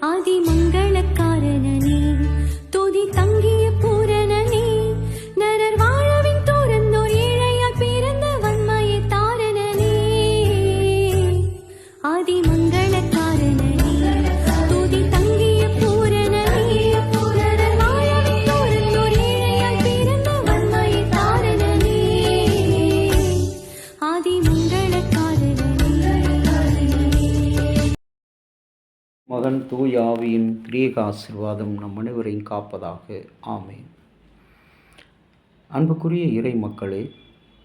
ஆதிமங்களக்காரனே துதி தங்கிய பூரணனே நரர் வாழவின் தோரந்தோர் ஏழையாய் பிறந்த வன்மையை தாரணனே ஆதிமங்களக்காரனே துதி தங்கிய பூரணனே நரர் வாழவின் தோரந்தோர் ஏழையாய் பிறந்த வன்மையை தாரணனே மகன் தூய ஆவியின் திரியேக ஆசீர்வாதம் நம் அனைவரையும் காப்பதாக. ஆமேன். அன்புக்குரிய இறை மக்களே,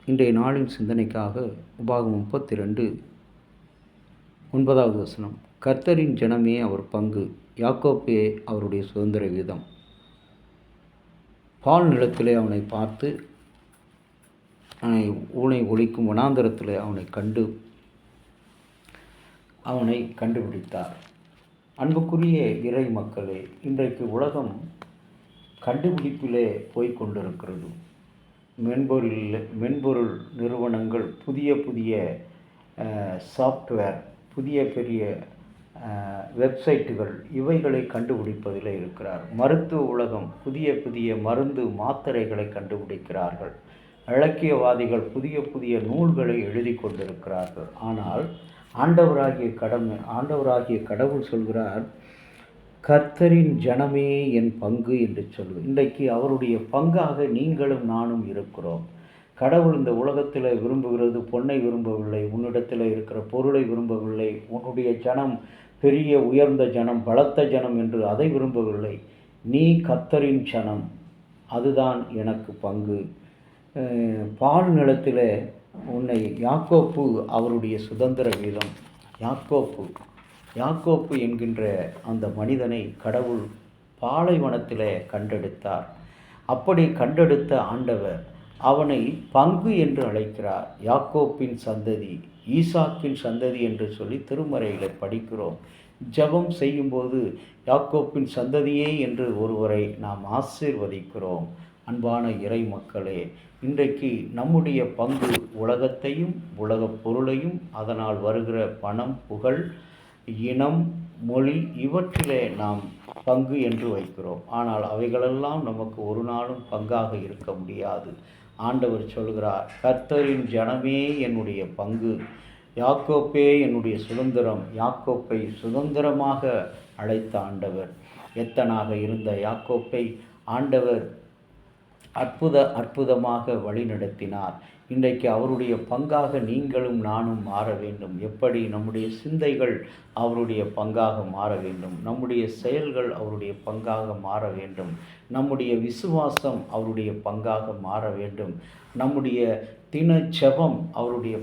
இன்றைய நாளின் சிந்தனைக்காக உபாகமம் 32 9வது வசனம். கர்த்தரின் ஜனமே அவர் பங்கு, யாக்கோப்பே அவருடைய சுதந்திர வீதம். பால் நிலத்திலே அவனை பார்த்து ஊனை ஒழிக்கும் வனாந்தரத்தில் அவனை கண்டுபிடித்தார். அன்புக்குரிய இறை மக்களே, இன்றைக்கு உலகம் கண்டுபிடிப்பிலே போய்கொண்டிருக்கிறது. மென்பொருள் நிறுவனங்கள் புதிய சாஃப்ட்வேர், பெரிய வெப்சைட்டுகள் இவைகளை கண்டுபிடிப்பதில் இருக்கிறார். மருத்துவ உலகம் புதிய மருந்து மாத்திரைகளை கண்டுபிடிக்கிறார்கள். இலக்கியவாதிகள் புதிய நூல்களை எழுதி கொண்டிருக்கிறார்கள். ஆனால் ஆண்டவராகிய கடவுள் சொல்கிறார், கர்த்தரின் ஜனமே என் பங்கு என்று சொல்லுவது. இன்றைக்கு அவருடைய பங்காக நீங்களும் நானும் இருக்கிறோம். கடவுள் இந்த உலகத்தில் விரும்புகிறது பொன்னை விரும்பவில்லை, உன்னிடத்தில் இருக்கிற பொருளை விரும்பவில்லை, உன்னுடைய ஜனம் பெரிய உயர்ந்த ஜனம், பலத்த ஜனம் என்று அதை விரும்பவில்லை. நீ கர்த்தரின் ஜனம், அதுதான் எனக்கு பங்கு. பால் நிலத்தில் உன்னை யாக்கோப்பு அவருடைய சுதந்திர வீதம். யாக்கோப்பு என்கின்ற அந்த மனிதனை கடவுள் பாலைவனத்தில் கண்டெடுத்தார். அப்படி கண்டெடுத்த ஆண்டவர் அவனை பங்கு என்று அழைக்கிறார். யாக்கோப்பின் சந்ததி, ஈசாக்கின் சந்ததி என்று சொல்லி திருமறையில் படிக்கிறோம். ஜெபம் செய்யும்போது யாக்கோப்பின் சந்ததியே என்று ஒருவரை நாம் ஆசீர்வதிக்கிறோம். அன்பான இறை மக்களே, இன்றைக்கு நம்முடைய பங்கு உலகத்தையும் உலகப் பொருளையும் அதனால் வருகிற பணம், புகழ், இனம், மொழி இவற்றிலே நாம் பங்கு என்று வைக்கிறோம். ஆனால் அவைகளெல்லாம் நமக்கு ஒரு நாளும் பங்காக இருக்க முடியாது. ஆண்டவர் சொல்கிறார், கர்த்தரின் ஜனமே என்னுடைய பங்கு, யாக்கோப்பே என்னுடைய சுதந்திரம். யாக்கோப்பை சுதந்திரமாக அழைத்த ஆண்டவர். எத்தனாக இருந்த யாக்கோப்பை ஆண்டவர் அற்புதமாக வழிநடத்தினார். இன்றைக்கு அவருடைய பங்காக நீங்களும் நானும் மாற வேண்டும். எப்படி? நம்முடைய சிந்தைகள் அவருடைய பங்காக மாற வேண்டும், நம்முடைய செயல்கள் அவருடைய பங்காக மாற வேண்டும், நம்முடைய விசுவாசம் அவருடைய பங்காக மாற வேண்டும், நம்முடைய தின ஜெபம் அவருடைய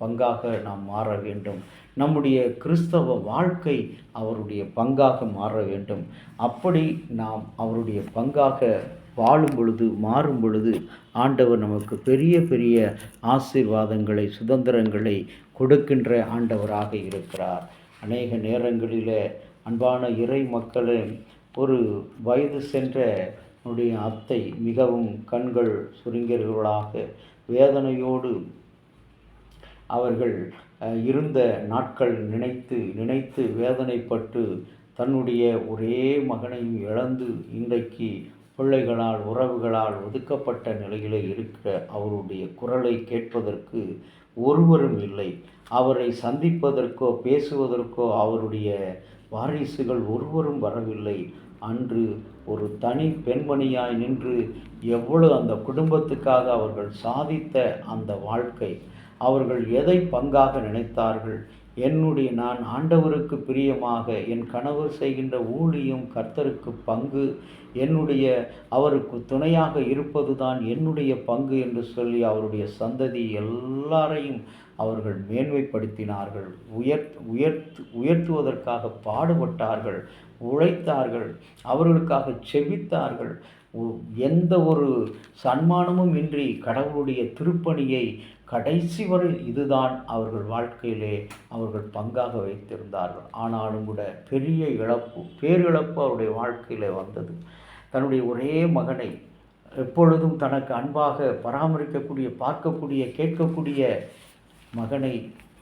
பங்காக நாம் மாற வேண்டும், நம்முடைய கிறிஸ்தவ வாழ்க்கை அவருடைய பங்காக மாற வேண்டும். அப்படி நாம் அவருடைய பங்காக வாழும் பொழுது, மாறும் பொழுது ஆண்டவர் நமக்கு பெரிய ஆசீர்வாதங்களை, சுதந்திரங்களை கொடுக்கின்ற ஆண்டவராக இருக்கிறார். அநேக நேரங்களில் அன்பான இறை மக்களே, ஒரு வயது சென்ற என்னுடைய அத்தை மிகவும் கண்கள் சுருங்கியவர்களாக வேதனையோடு அவர்கள் இருந்த நாட்கள் நினைத்து வேதனைப்பட்டு தன்னுடைய ஒரே மகனையும் இழந்து இன்றைக்கு பிள்ளைகளால், உறவுகளால் ஒதுக்கப்பட்ட நிலையிலே இருக்கிற அவருடைய குரலை கேட்பதற்கு ஒருவரும் இல்லை. அவரை சந்திப்பதற்கோ பேசுவதற்கோ அவருடைய வாரிசுகள் ஒருவரும் வரவில்லை. அன்று ஒரு தனி பெண்மணியாய் நின்று எவ்வளவு அந்த குடும்பத்துக்காக அவர்கள் சாதித்த அந்த வாழ்க்கை, அவர்கள் எதை பங்காக நினைத்தார்கள்? நான் ஆண்டவருக்கு பிரியமாக என் கணவர் செய்கின்ற ஊழியம் கர்த்தருக்கு பங்கு, அவருக்கு துணையாக இருப்பது தான் என்னுடைய பங்கு என்று சொல்லி அவருடைய சந்ததி எல்லாரையும் அவர்கள் மேன்மைப்படுத்தினார்கள். உயர்த்துவதற்காக பாடுபட்டார்கள், உழைத்தார்கள், அவர்களுக்காக செபித்தார்கள். எந்த ஒரு சன்மானமும் இன்றி கடவுளுடைய திருப்பணியை கடைசி வரை இதுதான் அவர்கள் வாழ்க்கையிலே அவர்கள் பங்காக வைத்திருந்தார்கள். ஆனாலும் கூட பெரிய பேரிழப்பு அவருடைய வாழ்க்கையில் வந்தது. தன்னுடைய ஒரே மகனை, எப்பொழுதும் தனக்கு அன்பாக பராமரிக்கக்கூடிய, பார்க்கக்கூடிய, கேட்கக்கூடிய மகனை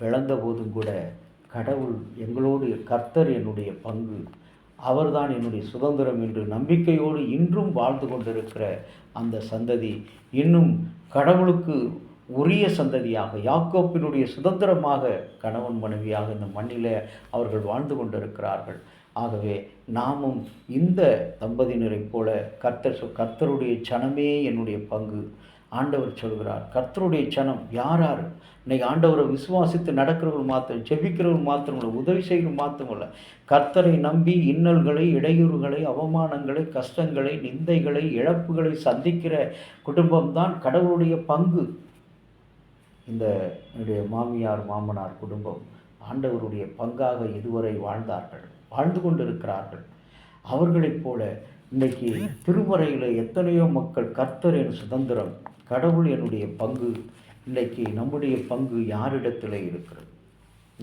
இழந்த போதும் கூட கடவுள் எங்களோடு, கர்த்தர் என்னுடைய பங்கு, அவர்தான் என்னுடைய சுதந்திரம் என்று நம்பிக்கையோடு இன்றும் வாழ்ந்து கொண்டிருக்கிற அந்த சந்ததி இன்னும் கடவுளுக்கு உரிய சந்ததியாக, யாக்கோப்பினுடைய சுதந்திரமாக கணவன் மனைவியாக இந்த மண்ணிலே அவர்கள் வாழ்ந்து கொண்டிருக்கிறார்கள். ஆகவே நாமும் இந்த தம்பதியினரைப் போல கர்த்தருடைய சனமே என்னுடைய பங்கு. ஆண்டவர் சொல்கிறார், கர்த்தருடைய சனம் யார் யார்? இன்னைக்கு ஆண்டவரை விசுவாசித்து நடக்கிறவர்கள் மாத்திரம், ஜெபிக்கிறவர்கள் மாத்திரம் இல்லை, உதவி செய்கிறவர்கள் மாத்திரம் இல்லை, கர்த்தரை நம்பி இன்னல்களை, இடையூறுகளை, அவமானங்களை, கஷ்டங்களை, நிந்தைகளை, இழப்புகளை சந்திக்கிற குடும்பம்தான் கடவுளுடைய பங்கு. இந்த என்னுடைய மாமியார் மாமனார் குடும்பம் ஆண்டவருடைய பங்காக இதுவரை வாழ்ந்து கொண்டிருக்கிறார்கள். அவர்களைப் போல இன்றைக்கி திருமறையில் எத்தனையோ மக்கள் கர்த்தர் என் சுதந்திரம், கடவுள் என்னுடைய பங்கு. இன்றைக்கி நம்முடைய பங்கு யாரிடத்தில் இருக்கிறது?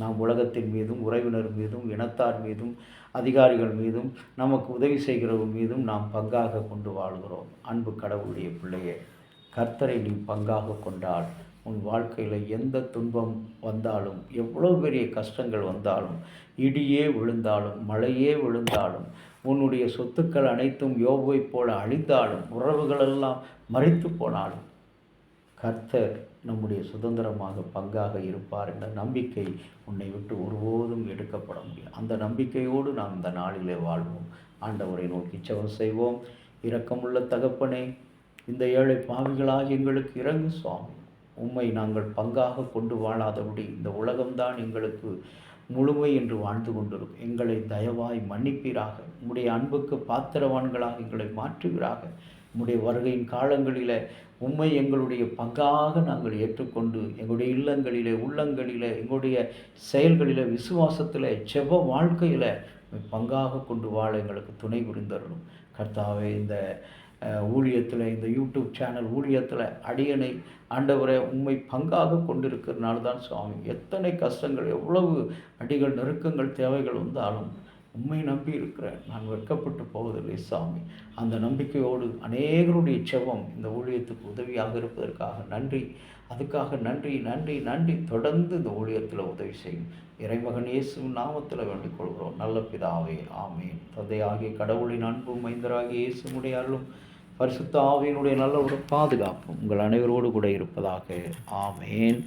நாம் உலகத்தின் மீதும், உறவினர் மீதும், இனத்தார் மீதும், அதிகாரிகள் மீதும், நமக்கு உதவி செய்கிறவர்கள் மீதும் நாம் பங்காக கொண்டு வாழ்கிறோம். அன்பு கடவுளுடைய பிள்ளையே, கர்த்தரை நீ பங்காக கொண்டால் உன் வாழ்க்கையில் எந்த துன்பம் வந்தாலும், எவ்வளோ பெரிய கஷ்டங்கள் வந்தாலும், இடியே விழுந்தாலும், மழையே விழுந்தாலும், உன்னுடைய சொத்துக்கள் அனைத்தும் யோபை போல அழிந்தாலும், உறவுகளெல்லாம் மறித்து போனாலும், கர்த்தர் நம்முடைய சுதந்திரமாக பங்காக இருப்பார் என்ற நம்பிக்கை உன்னை விட்டு ஒருபோதும் எடுக்கப்பட முடியும். அந்த நம்பிக்கையோடு நாம் இந்த நாளிலே வாழ்வோம். ஆண்டவரை நோக்கி ஜெபம் செய்வோம். இரக்கமுள்ள தகப்பனே, இந்த ஏழை பாவிகளாக எங்களுக்கு இறங்கு சுவாமி. உம்மை நாங்கள் பங்காக கொண்டு வாழாதபடி இந்த உலகம்தான் எங்களுக்கு முழுமை என்று வாழ்ந்து கொண்டிருக்கும். எங்களை தயவாய் மன்னிப்பீராக. உம்முடைய அன்புக்கு பாத்திரவான்களாக எங்களை மாற்றுவீராக. உம்முடைய வருகையின் காலங்களில் உம்மை எங்களுடைய பங்காக நாங்கள் ஏற்றுக்கொண்டு எங்களுடைய இல்லங்களிலே, உள்ளங்களிலே, எங்களுடைய செயல்களில், விசுவாசத்தில், செப வாழ்க்கையில் பங்காக கொண்டு வாழ எங்களுக்கு துணை புரிந்தரணும். கர்த்தாவே, இந்த ஊழியத்தில், இந்த யூடியூப் சேனல் ஊழியத்தில் அடியனை ஆண்டவரை உண்மை பங்காக கொண்டிருக்கிறனால தான் சுவாமி எத்தனை கஷ்டங்கள், எவ்வளவு அடிகள், நெருக்கங்கள், தேவைகள் வந்தாலும் உண்மை நம்பி இருக்கிறேன். நான் வெட்கப்பட்டு போவதில்லை சாமி. அந்த நம்பிக்கையோடு அநேகருடைய செபம் இந்த ஊழியத்துக்கு உதவியாக இருப்பதற்காக நன்றி. அதுக்காக நன்றி நன்றி நன்றி. தொடர்ந்து இந்த ஊழியத்தில் உதவி செய்யும் இறைமகன் இயேசு நாமத்தில் வேண்டிக் கொள்கிறோம் நல்ல பிதாவே, ஆமேன். தந்தையாகிய கடவுளின் அன்பும் மைந்தராகிய இயேசுடைய அருளும் பரிசுத்த ஆவியினுடைய நல்ல ஒரு பாதுகாப்பும் உங்கள் அனைவரோடு கூட இருப்பதாக. ஆமேன்.